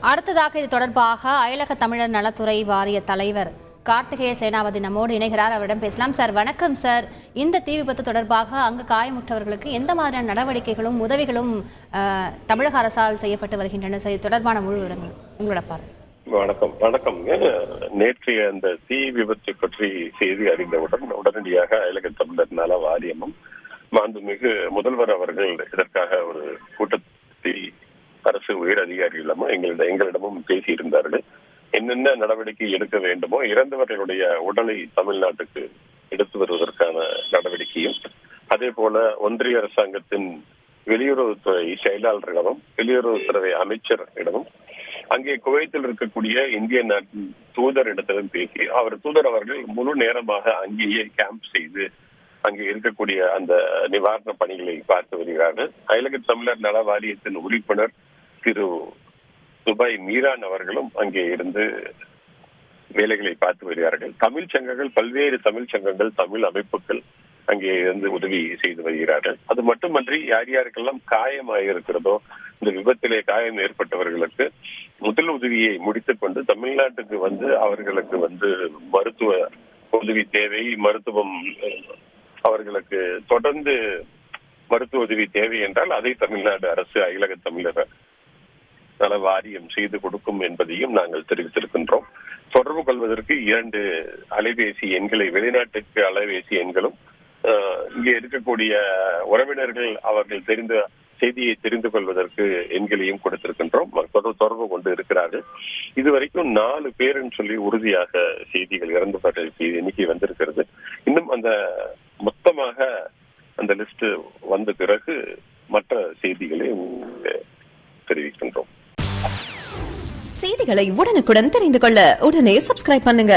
அடுத்ததாக இது தொடர்பாக அயலக தமிழர் நலத்துறை வாரிய தலைவர் கார்த்திகேய சேனாபதி நம்மோடு இணைகிறார். அவரிடம் பேசலாம். சார் வணக்கம் சார். இந்த தீ விபத்து தொடர்பாக அங்கு காயமுற்றவர்களுக்கு எந்த மாதிரியான நடவடிக்கைகளும் உதவிகளும் தமிழக அரசால் செய்யப்பட்டு வருகின்றன? இது தொடர்பான முழு விவரங்கள் உங்களோட பார்வை. வணக்கம். நேற்றைய அந்த தீ விபத்து பற்றி செய்தி அறிந்தவுடன் உடனடியாக அயலக தமிழர் நல வாரியமும் மாண்புமிகு முதல்வர் அவர்கள் இதற்காக ஒரு கூட்டத்தை அரசு உயர் அதிகாரிகளும் எங்களிடமும் பேசியிருந்தார்கள். என்னென்ன நடவடிக்கை எடுக்க வேண்டுமோ, இறந்தவர்களுடைய உடலை தமிழ்நாட்டுக்கு எடுத்து வருவதற்கான நடவடிக்கையும், அதே போல ஒன்றிய அரசாங்கத்தின் வெளியுறவுத்துறை செயலாளர்களிடமும் வெளியுறவுத்துறை அமைச்சரிடமும் அங்கே குவைத்தில் இருக்கக்கூடிய இந்திய நாட்டின் தூதரிடத்திலும் பேசி தூதர் அவர்கள் முழு நேரமாக அங்கேயே கேம்ப் செய்து அங்கே இருக்கக்கூடிய அந்த நிவாரண பணிகளை பார்த்து வருகிறார்கள். அயலக தமிழர் நல வாரியத்தின் உறுப்பினர் திரு துபாய் மீரான் அவர்களும் அங்கே இருந்து வேலைகளை பார்த்து வருகிறார்கள். தமிழ் சங்கங்கள், பல்வேறு தமிழ் சங்கங்கள், தமிழ் அமைப்புகள் அங்கே இருந்து உதவி செய்து வருகிறார்கள். அது மட்டுமன்றி யார் யாருக்கெல்லாம் காயமாயிருக்கிறதோ, இந்த விபத்திலே காயம் ஏற்பட்டவர்களுக்கு முதல் உதவியை முடித்துக் கொண்டு தமிழ்நாட்டுக்கு வந்து அவர்களுக்கு மருத்துவ உதவி தேவை, மருத்துவம் அவர்களுக்கு தொடர்ந்து மருத்துவ உதவி தேவை என்றால் அதை தமிழ்நாடு அரசு அயலக தமிழர் நல வாரியம் செய்து கொடுக்கும் என்பதையும் நாங்கள் தெரிவித்திருக்கின்றோம். தொடர்பு கொள்வதற்கு 2 அலைபேசி எண்களை, வெளிநாட்டுக்கு அலைபேசி எண்களும் இங்கே இருக்கக்கூடிய உறவினர்கள் அவர்கள் செய்தியை தெரிந்து கொள்வதற்கு எண்களையும் கொடுத்திருக்கின்றோம். தொடர்பு கொண்டு இருக்கிறார்கள். இதுவரைக்கும் 4 பேருன்னு சொல்லி உறுதியாக செய்திகள், இறந்தவர்கள் எண்ணிக்கை வந்திருக்கிறது. இன்னும் அந்த மொத்தமாக அந்த லிஸ்ட் வந்த பிறகு மற்ற செய்திகளை தெரிவிக்கின்றோம். செய்திகளை உடனுக்குடன் தெரிந்து கொள்ள உடனே சப்ஸ்கிரைப் பண்ணுங்க.